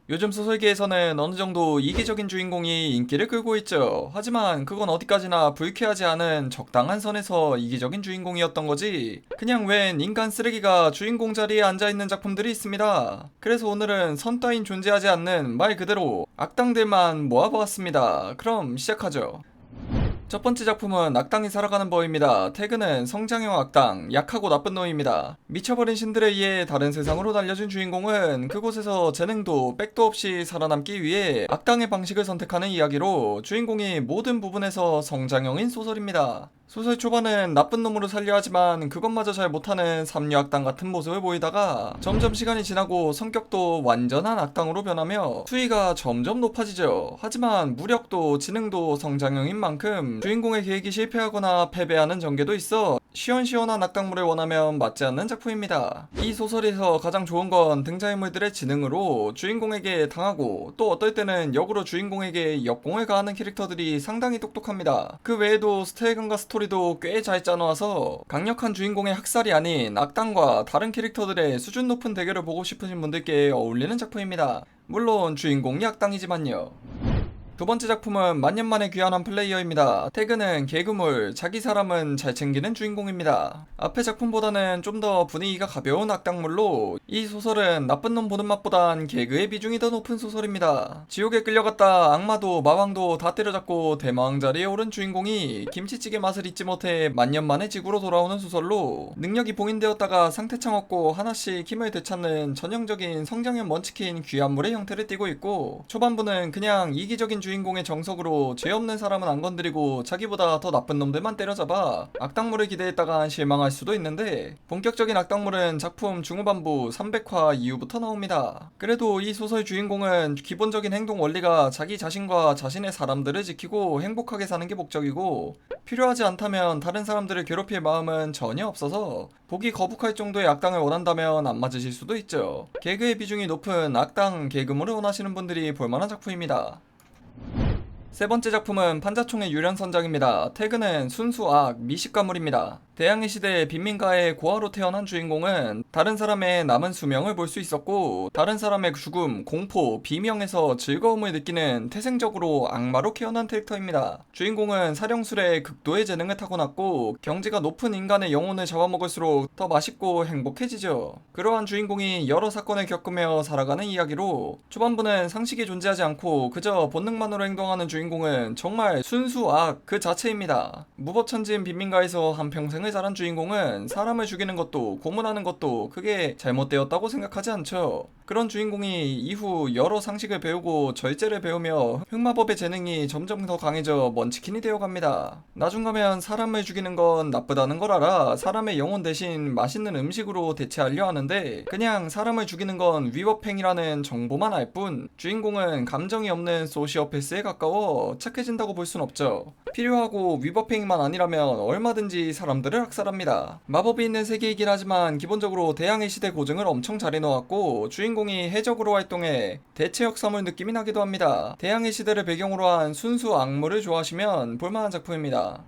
요즘 소설계에서는 어느 정도 이기적인 주인공이 인기를 끌고 있죠. 하지만 그건 어디까지나 불쾌하지 않은 적당한 선에서 이기적인 주인공이었던 거지. 그냥 웬 인간 쓰레기가 주인공 자리에 앉아있는 작품들이 있습니다. 그래서 오늘은 선 따윈 존재하지 않는 말 그대로 악당들만 모아보았습니다. 그럼 시작하죠. 첫 번째 작품은 악당이 살아가는 법입니다. 태그는 성장형 악당, 약하고 나쁜 놈입니다. 미쳐버린 신들에 의해 다른 세상으로 날려준 주인공은 그곳에서 재능도 백도 없이 살아남기 위해 악당의 방식을 선택하는 이야기로 주인공이 모든 부분에서 성장형인 소설입니다. 소설 초반은 나쁜 놈으로 살려 하지만 그것마저 잘 못하는 삼류악당 같은 모습을 보이다가 점점 시간이 지나고 성격도 완전한 악당으로 변하며 수위가 점점 높아지죠. 하지만 무력도 지능도 성장형인 만큼 주인공의 계획이 실패하거나 패배하는 전개도 있어 시원시원한 악당물을 원하면 맞지 않는 작품입니다. 이 소설에서 가장 좋은 건 등장인물들의 지능으로 주인공에게 당하고 또 어떨 때는 역으로 주인공에게 역공을 가하는 캐릭터들이 상당히 똑똑합니다. 그 외에도 스타일감과 스토리도 꽤 잘 짜놓아서 강력한 주인공의 학살이 아닌 악당과 다른 캐릭터들의 수준 높은 대결을 보고 싶으신 분들께 어울리는 작품입니다. 물론 주인공이 악당이지만요. 두 번째 작품은 만년만에 귀환한 플레이어입니다. 태그는 개그물, 자기 사람은 잘 챙기는 주인공입니다. 앞의 작품보다는 좀 더 분위기가 가벼운 악당물로 이 소설은 나쁜 놈 보는 맛보단 개그의 비중이 더 높은 소설입니다. 지옥에 끌려갔다 악마도 마왕도 다 때려잡고 대마왕 자리에 오른 주인공이 김치찌개 맛을 잊지 못해 만년만에 지구로 돌아오는 소설로 능력이 봉인되었다가 상태창 얻고 하나씩 힘을 되찾는 전형적인 성장형 먼치킨 귀한물의 형태를 띠고 있고 초반부는 그냥 이기적인 주인공의 정석으로 죄 없는 사람은 안 건드리고 자기보다 더 나쁜 놈들만 때려잡아 악당물을 기대했다간 실망할 수도 있는데 본격적인 악당물은 작품 중후반부 300화 이후부터 나옵니다. 그래도 이 소설 주인공은 기본적인 행동 원리가 자기 자신과 자신의 사람들을 지키고 행복하게 사는 게 목적이고 필요하지 않다면 다른 사람들을 괴롭힐 마음은 전혀 없어서 보기 거북할 정도의 악당을 원한다면 안 맞으실 수도 있죠. 개그의 비중이 높은 악당 개그물을 원하시는 분들이 볼만한 작품입니다. 세 번째 작품은 판자총의 유련선장입니다. 태그는 순수 악, 미식가물입니다. 대항해 시대 빈민가의 고아로 태어난 주인공은 다른 사람의 남은 수명을 볼 수 있었고 다른 사람의 죽음, 공포, 비명에서 즐거움을 느끼는 태생적으로 악마로 태어난 캐릭터입니다. 주인공은 사령술에 극도의 재능을 타고났고 경지가 높은 인간의 영혼을 잡아먹을수록 더 맛있고 행복해지죠. 그러한 주인공이 여러 사건을 겪으며 살아가는 이야기로 초반부는 상식이 존재하지 않고 그저 본능만으로 행동하는 주인공은 정말 순수 악 그 자체입니다. 무법천지인 빈민가에서 한평생을 자란 주인공은 사람을 죽이는 것도 고문하는 것도 그게 잘못되었다고 생각하지 않죠. 그런 주인공이 이후 여러 상식을 배우고 절제를 배우며 흑마법의 재능이 점점 더 강해져 먼치킨이 되어갑니다. 나중 가면 사람을 죽이는 건 나쁘다는 걸 알아 사람의 영혼 대신 맛있는 음식으로 대체하려 하는데 그냥 사람을 죽이는 건 위법행위라는 정보만 알 뿐 주인공은 감정이 없는 소시오패스에 가까워 착해진다고 볼 순 없죠. 필요하고 위법행위만 아니라면 얼마든지 사람들을 학살합니다. 마법이 있는 세계이긴 하지만 기본적으로 대항해 시대 고증을 엄청 잘 해놓았고 주인공이 해적으로 활동해 대체역사물 느낌이 나기도 합니다. 대항해 시대를 배경으로 한 순수 악물을 좋아하시면 볼만한 작품입니다.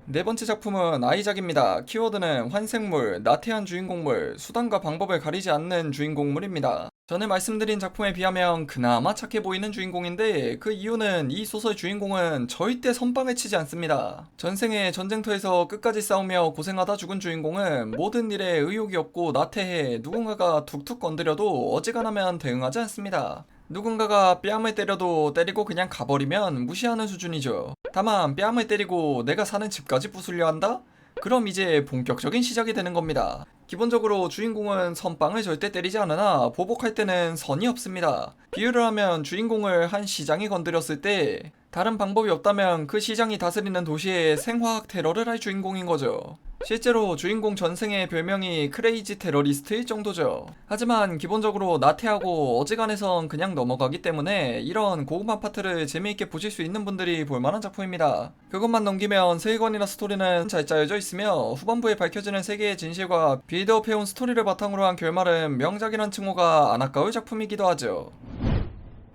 네 번째 작품은 아이작입니다. 키워드는 환생물, 나태한 주인공물, 수단과 방법을 가리지 않는 주인공물입니다. 전에 말씀드린 작품에 비하면 그나마 착해 보이는 주인공인데 그 이유는 이 소설 주인공은 절대 선빵을 치지 않습니다. 전생에 전쟁터에서 끝까지 싸우며 고생하다 죽은 주인공은 모든 일에 의욕이 없고 나태해 누군가가 툭툭 건드려도 어지간하면 대응하지 않습니다. 누군가가 뺨을 때려도 때리고 그냥 가버리면 무시하는 수준이죠. 다만 뺨을 때리고 내가 사는 집까지 부수려 한다? 그럼 이제 본격적인 시작이 되는 겁니다. 기본적으로 주인공은 선빵을 절대 때리지 않으나 보복할 때는 선이 없습니다. 비유를 하면 주인공을 한 시장이 건드렸을 때 다른 방법이 없다면 그 시장이 다스리는 도시에 생화학 테러를 할 주인공인 거죠. 실제로 주인공 전생의 별명이 크레이지 테러리스트일 정도죠. 하지만 기본적으로 나태하고 어지간해선 그냥 넘어가기 때문에 이런 고급한 파트를 재미있게 보실 수 있는 분들이 볼만한 작품입니다. 그것만 넘기면 세계관이나 스토리는 잘 짜여져 있으며 후반부에 밝혀지는 세계의 진실과 빌드업해온 스토리를 바탕으로 한 결말은 명작이란 칭호가 안 아까울 작품이기도 하죠.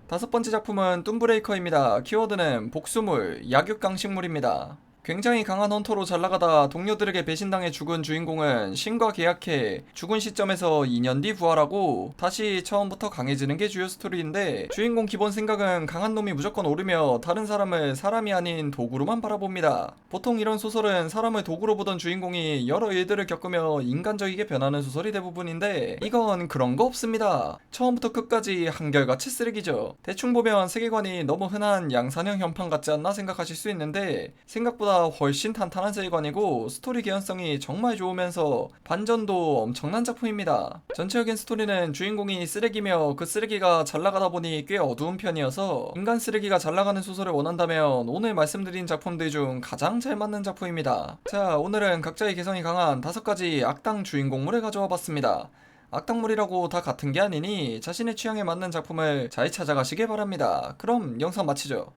다섯 번째 작품은 뚠브레이커입니다. 키워드는 복수물, 약육강식물입니다. 굉장히 강한 헌터로 잘 나가다 동료들에게 배신당해 죽은 주인공은 신과 계약해 죽은 시점에서 2년 뒤 부활하고 다시 처음부터 강해지는 게 주요 스토리인데, 주인공 기본 생각은 강한 놈이 무조건 옳으며 다른 사람을 사람이 아닌 도구로만 바라봅니다. 보통 이런 소설은 사람을 도구로 보던 주인공이 여러 일들을 겪으며 인간적이게 변하는 소설이 대부분인데, 이건 그런 거 없습니다. 처음부터 끝까지 한결같이 쓰레기죠. 대충 보면 세계관이 너무 흔한 양산형 현판 같지 않나 생각하실 수 있는데, 생각보다 훨씬 탄탄한 세계관이고 스토리 개연성이 정말 좋으면서 반전도 엄청난 작품입니다. 전체적인 스토리는 주인공이 쓰레기며 그 쓰레기가 잘 나가다 보니 꽤 어두운 편이어서 인간 쓰레기가 잘 나가는 소설을 원한다면 오늘 말씀드린 작품들 중 가장 잘 맞는 작품입니다. 자, 오늘은 각자의 개성이 강한 5가지 악당 주인공물을 가져와 봤습니다. 악당물이라고 다 같은 게 아니니 자신의 취향에 맞는 작품을 잘 찾아가시길 바랍니다. 그럼 영상 마치죠.